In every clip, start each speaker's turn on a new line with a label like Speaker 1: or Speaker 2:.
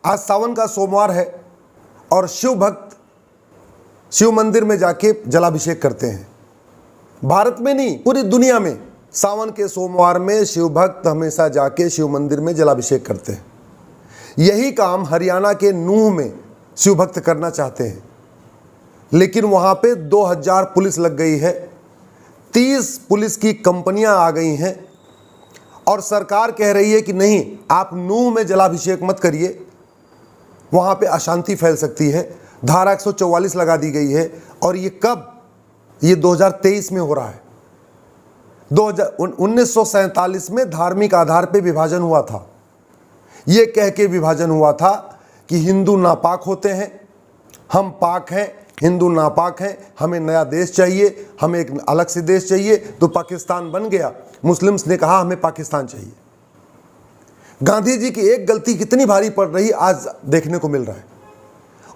Speaker 1: आज सावन का सोमवार है और शिव भक्त शिव मंदिर में जाके जलाभिषेक करते हैं। भारत में नहीं, पूरी दुनिया में सावन के सोमवार में शिव भक्त हमेशा जाके शिव मंदिर में जलाभिषेक करते हैं। यही काम हरियाणा के नूह में शिव भक्त करना चाहते हैं, लेकिन वहाँ पे 2000 पुलिस लग गई है, 30 पुलिस की कंपनियां आ गई हैं और सरकार कह रही है कि नहीं, आप नूह में जलाभिषेक मत करिए, वहाँ पे अशांति फैल सकती है। धारा 144 लगा दी गई है। और ये कब? ये 2023 में हो रहा है। 1947 में धार्मिक आधार पे विभाजन हुआ था। ये कह के विभाजन हुआ था कि हिंदू नापाक होते हैं, हम पाक हैं, हिंदू नापाक हैं, हमें नया देश चाहिए, हमें एक अलग से देश चाहिए। तो पाकिस्तान बन गया। मुस्लिम्स ने कहा हमें पाकिस्तान चाहिए। गांधी जी की एक गलती कितनी भारी पड़ रही आज देखने को मिल रहा है।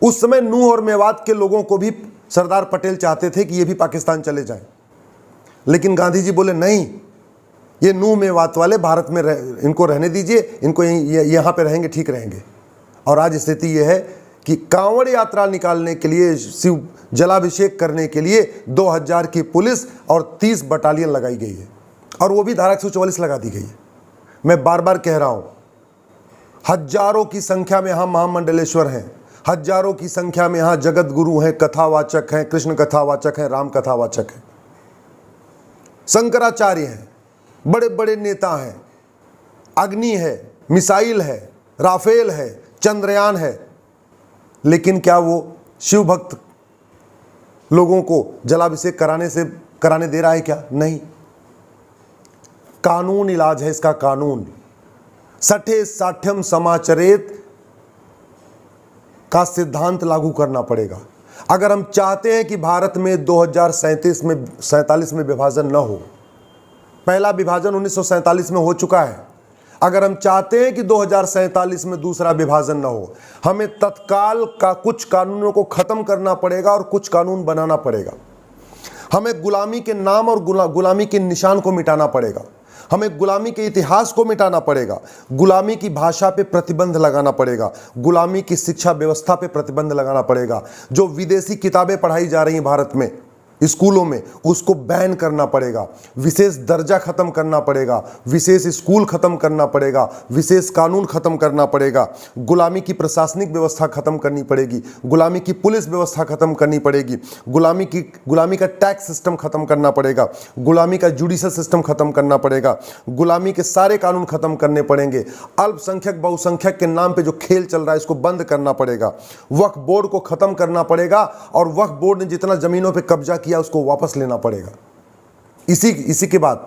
Speaker 1: उस समय नूह और मेवात के लोगों को भी सरदार पटेल चाहते थे कि ये भी पाकिस्तान चले जाएं, लेकिन गांधी जी बोले नहीं, ये नूह मेवात वाले भारत में इनको रहने दीजिए, इनको यहाँ पे रहेंगे, ठीक रहेंगे। और आज स्थिति ये है कि कांवड़ यात्रा निकालने के लिए, शिव जलाभिषेक करने के लिए 2000 की पुलिस और 30 बटालियन लगाई गई है, और वो भी धारा 144 लगा दी गई है। मैं बार बार कह रहा हूं, हजारों की संख्या में हम महामंडलेश्वर हैं, हजारों की संख्या में यहाँ जगत गुरु हैं, कथावाचक हैं, कृष्ण कथावाचक हैं, राम कथावाचक हैं, शंकराचार्य हैं, बड़े बड़े नेता हैं, अग्नि है, मिसाइल है, राफेल है, चंद्रयान है। लेकिन क्या वो शिव भक्त लोगों को जलाभिषेक कराने दे रहा है क्या? नहीं। कानून इलाज है इसका, कानून। सठे साठ्यम समाचरेत का सिद्धांत लागू करना पड़ेगा। अगर हम चाहते हैं कि भारत में 2047 में विभाजन न हो, पहला विभाजन 1947 में हो चुका है। अगर हम चाहते हैं कि 2047 में दूसरा विभाजन न हो, हमें तत्काल का कुछ कानूनों को खत्म करना पड़ेगा और कुछ कानून बनाना पड़ेगा। हमें गुलामी के नाम और गुलामी के निशान को मिटाना पड़ेगा। हमें गुलामी के इतिहास को मिटाना पड़ेगा। गुलामी की भाषा पे प्रतिबंध लगाना पड़ेगा। गुलामी की शिक्षा व्यवस्था पे प्रतिबंध लगाना पड़ेगा। जो विदेशी किताबें पढ़ाई जा रही हैं भारत में स्कूलों में, उसको बैन करना पड़ेगा। विशेष दर्जा खत्म करना पड़ेगा, विशेष स्कूल खत्म करना पड़ेगा, विशेष कानून खत्म करना पड़ेगा। गुलामी की प्रशासनिक व्यवस्था खत्म करनी पड़ेगी, गुलामी की पुलिस व्यवस्था खत्म करनी पड़ेगी, गुलामी का टैक्स सिस्टम खत्म करना पड़ेगा, गुलामी का जुडिशल सिस्टम खत्म करना पड़ेगा, गुलामी के सारे कानून खत्म करने पड़ेंगे। अल्पसंख्यक बहुसंख्यक के नाम पे जो खेल चल रहा है इसको बंद करना पड़ेगा। वक्फ बोर्ड को खत्म करना पड़ेगा और वक्फ बोर्ड ने जितना जमीनों पे कब्जा किया उसको वापस लेना पड़ेगा। इसी के बाद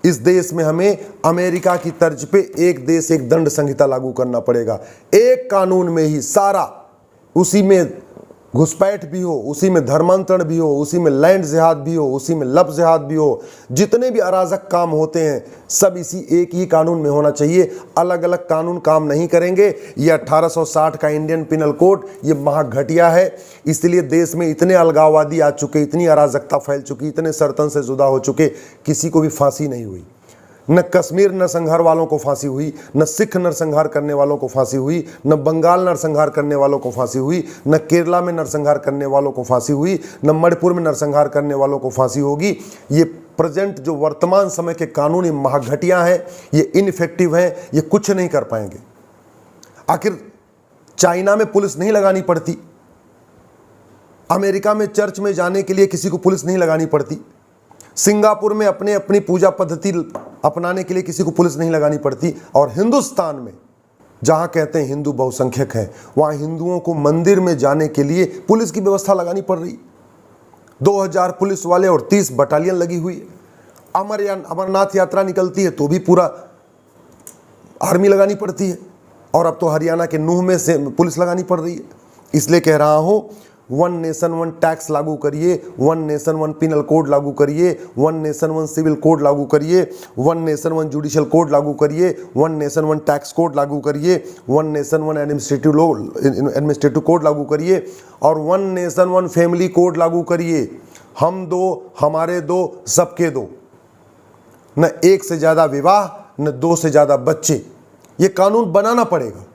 Speaker 1: इस देश में हमें अमेरिका की तर्ज पे एक देश एक दंड संहिता लागू करना पड़ेगा। एक कानून में ही सारा, उसी में घुसपैठ भी हो, उसी में धर्मांतरण भी हो, उसी में लैंड जिहाद भी हो, उसी में लब जिहाद भी हो, जितने भी अराजक काम होते हैं सब इसी एक ही कानून में होना चाहिए। अलग अलग कानून काम नहीं करेंगे। ये 1860 का इंडियन पिनल कोड ये महाघटिया है। इसलिए देश में इतने अलगाववादी आ चुके, इतनी अराजकता फैल चुकी, इतने सरतन से जुदा हो चुके, किसी को भी फांसी नहीं हुई। न कश्मीर नरसंहार वालों को फांसी हुई, न सिख नरसंहार करने वालों को फांसी हुई, न बंगाल नरसंहार करने वालों को फांसी हुई, न केरला में नरसंहार करने वालों को फांसी हुई, न मणिपुर में नरसंहार करने वालों को फांसी होगी। ये प्रेजेंट जो वर्तमान समय के कानून ये महाघटिया हैं, ये इनइफेक्टिव हैं, ये कुछ नहीं कर पाएंगे। आखिर चाइना में पुलिस नहीं लगानी पड़ती, अमेरिका में चर्च में जाने के लिए किसी को पुलिस नहीं लगानी पड़ती, सिंगापुर में अपनी पूजा पद्धति अपनाने के लिए किसी को पुलिस नहीं लगानी पड़ती, और हिंदुस्तान में जहां कहते हैं हिंदू बहुसंख्यक है, वहां हिंदुओं को मंदिर में जाने के लिए पुलिस की व्यवस्था लगानी पड़ रही। 2000 पुलिस वाले और 30 बटालियन लगी हुई है। अमरनाथ यात्रा निकलती है तो भी पूरा आर्मी लगानी पड़ती है, और अब तो हरियाणा के नूह में से पुलिस लगानी पड़ रही है। इसलिए कह रहा हूं, वन नेशन वन टैक्स लागू करिए, one nation one penal code लागू करिए, one nation one civil code लागू करिए, one nation one judicial code लागू करिए, one nation one tax code लागू करिए, one nation one administrative code लागू करिए, और one nation one family code लागू करिए। हम दो, हमारे दो, सबके दो। न एक से ज़्यादा विवाह, न 2 से ज़्यादा बच्चे। ये कानून बनाना पड़ेगा।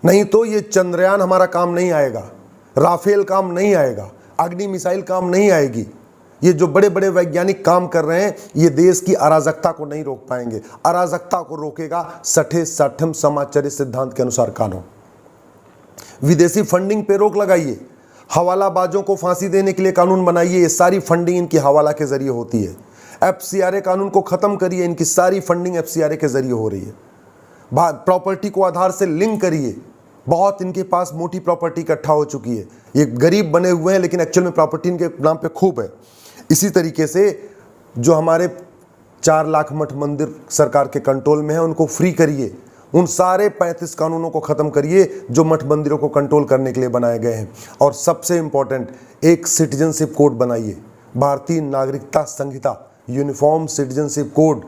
Speaker 1: नहीं तो ये चंद्रयान हमारा काम नहीं आएगा, राफेल काम नहीं आएगा, अग्नि मिसाइल काम नहीं आएगी। ये जो बड़े बड़े वैज्ञानिक काम कर रहे हैं, ये देश की अराजकता को नहीं रोक पाएंगे। अराजकता को रोकेगा सठे साठम समाचारी सिद्धांत के अनुसार कानून। विदेशी फंडिंग पे रोक लगाइए, हवालाबाजों को फांसी देने के लिए कानून बनाइए, ये सारी फंडिंग इनकी हवाला के जरिए होती है। एफसीआरए कानून को खत्म करिए, इनकी सारी फंडिंग एफसीआरए के जरिए हो रही है। प्रॉपर्टी को आधार से लिंक करिए, बहुत इनके पास मोटी प्रॉपर्टी इकट्ठा हो चुकी है। ये गरीब बने हुए हैं लेकिन एक्चुअल में प्रॉपर्टी इनके नाम पे खूब है। इसी तरीके से जो हमारे 4 लाख मठ मंदिर सरकार के कंट्रोल में है, उनको फ्री करिए। उन सारे 35 कानूनों को ख़त्म करिए जो मठ मंदिरों को कंट्रोल करने के लिए बनाए गए हैं। और सबसे इम्पॉर्टेंट, एक सिटीजनशिप कोड बनाइए, भारतीय नागरिकता संहिता, यूनिफॉर्म सिटीजनशिप कोड।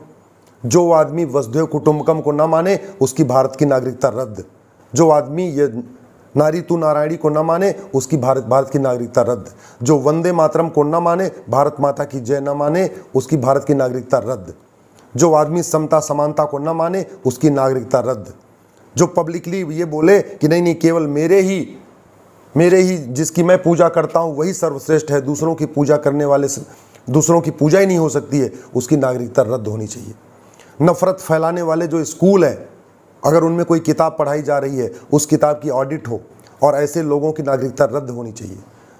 Speaker 1: जो आदमी वसुधैव कुटुंबकम को ना माने, उसकी भारत की नागरिकता रद्द। जो आदमी ये नारी तू नारायणी को न माने, उसकी भारत की नागरिकता रद्द। जो वंदे मातरम को न माने, भारत माता की जय न माने, उसकी भारत की नागरिकता रद्द। जो आदमी समता समानता को न माने, उसकी नागरिकता रद्द। जो पब्लिकली ये बोले कि नहीं नहीं केवल मेरे ही जिसकी मैं पूजा करता हूँ वही सर्वश्रेष्ठ है, दूसरों की पूजा करने वाले दूसरों की पूजा ही नहीं हो सकती है, उसकी नागरिकता रद्द होनी चाहिए। नफरत फैलाने वाले जो स्कूल है, अगर उनमें कोई किताब पढ़ाई जा रही है, उस किताब की ऑडिट हो और ऐसे लोगों की नागरिकता रद्द होनी चाहिए।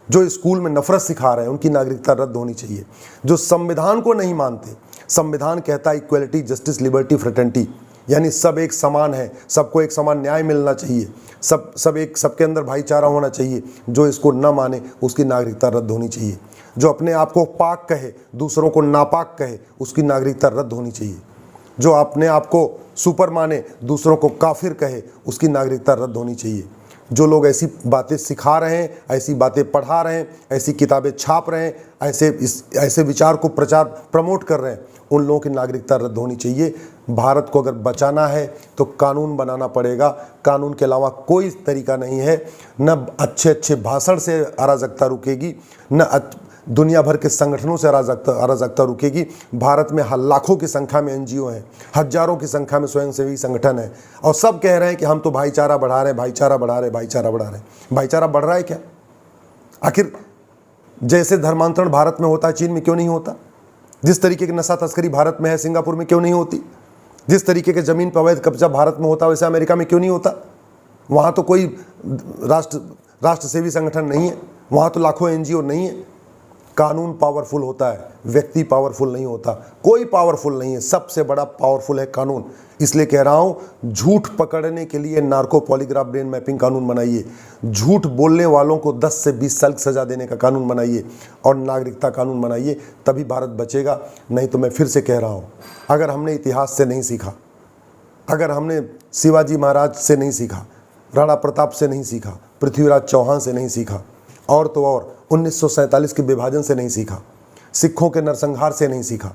Speaker 1: जो स्कूल में नफरत सिखा रहे हैं, उनकी नागरिकता रद्द होनी चाहिए। जो संविधान को नहीं मानते, संविधान कहता है इक्वलिटी, जस्टिस, लिबर्टी, फ्रेटर्निटी, यानी सब एक समान है, सबको एक समान न्याय मिलना चाहिए, सबके अंदर भाईचारा होना चाहिए। जो इसको न माने, उसकी नागरिकता रद्द होनी चाहिए। जो अपने आप को पाक कहे, दूसरों को नापाक कहे, उसकी नागरिकता रद्द होनी चाहिए। जो अपने आप को सुपर माने, दूसरों को काफिर कहे, उसकी नागरिकता रद्द होनी चाहिए। जो लोग ऐसी बातें सिखा रहे हैं, ऐसी बातें पढ़ा रहे हैं, ऐसी किताबें छाप रहे हैं, ऐसे विचार को प्रमोट कर रहे हैं, उन लोगों की नागरिकता रद्द होनी चाहिए। भारत को अगर बचाना है तो कानून बनाना पड़ेगा। कानून के अलावा कोई तरीका नहीं है। न अच्छे भाषण से अराजकता रुकेगी, न दुनिया भर के संगठनों से अराजकता रुकेगी। भारत में लाखों की संख्या में एनजीओ हैं, हजारों की संख्या में स्वयंसेवी संगठन हैं, और सब कह रहे हैं कि हम तो भाईचारा बढ़ा रहे हैं, भाईचारा बढ़ा रहे हैं, भाईचारा बढ़ा रहे हैं। भाईचारा बढ़ रहा है क्या? आखिर जैसे धर्मांतरण भारत में होता है, चीन में क्यों नहीं होता? जिस तरीके की नशा तस्करी भारत में है, सिंगापुर में क्यों नहीं होती? जिस तरीके के जमीन पर अवैध कब्जा भारत में होता, वैसे अमेरिका में क्यों नहीं होता? वहाँ तो कोई राष्ट्र सेवी संगठन नहीं है, वहाँ तो लाखों एनजीओ नहीं है। कानून पावरफुल होता है, व्यक्ति पावरफुल नहीं होता। कोई पावरफुल नहीं है, सबसे बड़ा पावरफुल है कानून। इसलिए कह रहा हूं, झूठ पकड़ने के लिए नार्को पॉलीग्राफ ब्रेन मैपिंग कानून बनाइए, झूठ बोलने वालों को 10 से 20 साल सजा देने का कानून बनाइए, और नागरिकता कानून बनाइए, तभी भारत बचेगा। नहीं तो मैं फिर से कह रहा हूं, अगर हमने इतिहास से नहीं सीखा, अगर हमने शिवाजी महाराज से नहीं सीखा, राणा प्रताप से नहीं सीखा, पृथ्वीराज चौहान से नहीं सीखा, और तो और 1947 के विभाजन से नहीं सीखा, सिखों के नरसंहार से नहीं सीखा,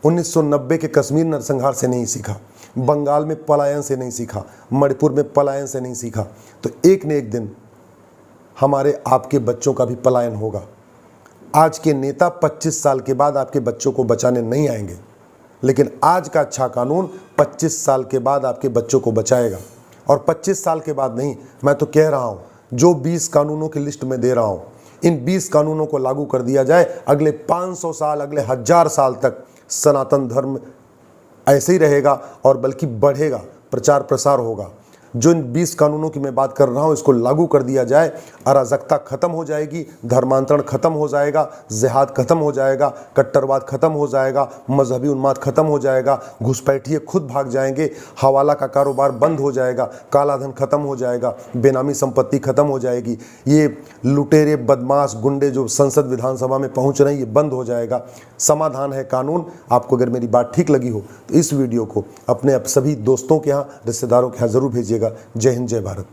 Speaker 1: 1990 के कश्मीर नरसंहार से नहीं सीखा, बंगाल में पलायन से नहीं सीखा, मणिपुर में पलायन से नहीं सीखा, तो एक न एक दिन हमारे आपके बच्चों का भी पलायन होगा। आज के नेता 25 साल के बाद आपके बच्चों को बचाने नहीं आएंगे, लेकिन आज का अच्छा कानून 25 साल के बाद आपके बच्चों को बचाएगा। और 25 साल के बाद नहीं, मैं तो कह रहा हूँ, जो 20 कानूनों की लिस्ट में दे रहा हूँ, इन 20 कानूनों को लागू कर दिया जाए, अगले 500 साल, अगले 1000 साल तक सनातन धर्म ऐसे ही रहेगा, और बल्कि बढ़ेगा, प्रचार प्रसार होगा। जो इन 20 कानूनों की मैं बात कर रहा हूँ, इसको लागू कर दिया जाए, अराजकता खत्म हो जाएगी, धर्मांतरण खत्म हो जाएगा, जिहाद खत्म हो जाएगा, कट्टरवाद खत्म हो जाएगा, मजहबी उन्माद खत्म हो जाएगा, घुसपैठिए खुद भाग जाएंगे, हवाला का कारोबार बंद हो जाएगा, काला धन खत्म हो जाएगा, बेनामी संपत्ति खत्म हो जाएगी, ये लुटेरे बदमाश गुंडे जो संसद विधानसभा में पहुँच रहे हैं, ये बंद हो जाएगा। समाधान है कानून। आपको अगर मेरी बात ठीक लगी हो तो इस वीडियो को अपने सभी दोस्तों के यहाँ, रिश्तेदारों के यहाँ ज़रूर भेजिएगा। जय हिंद, जय भारत।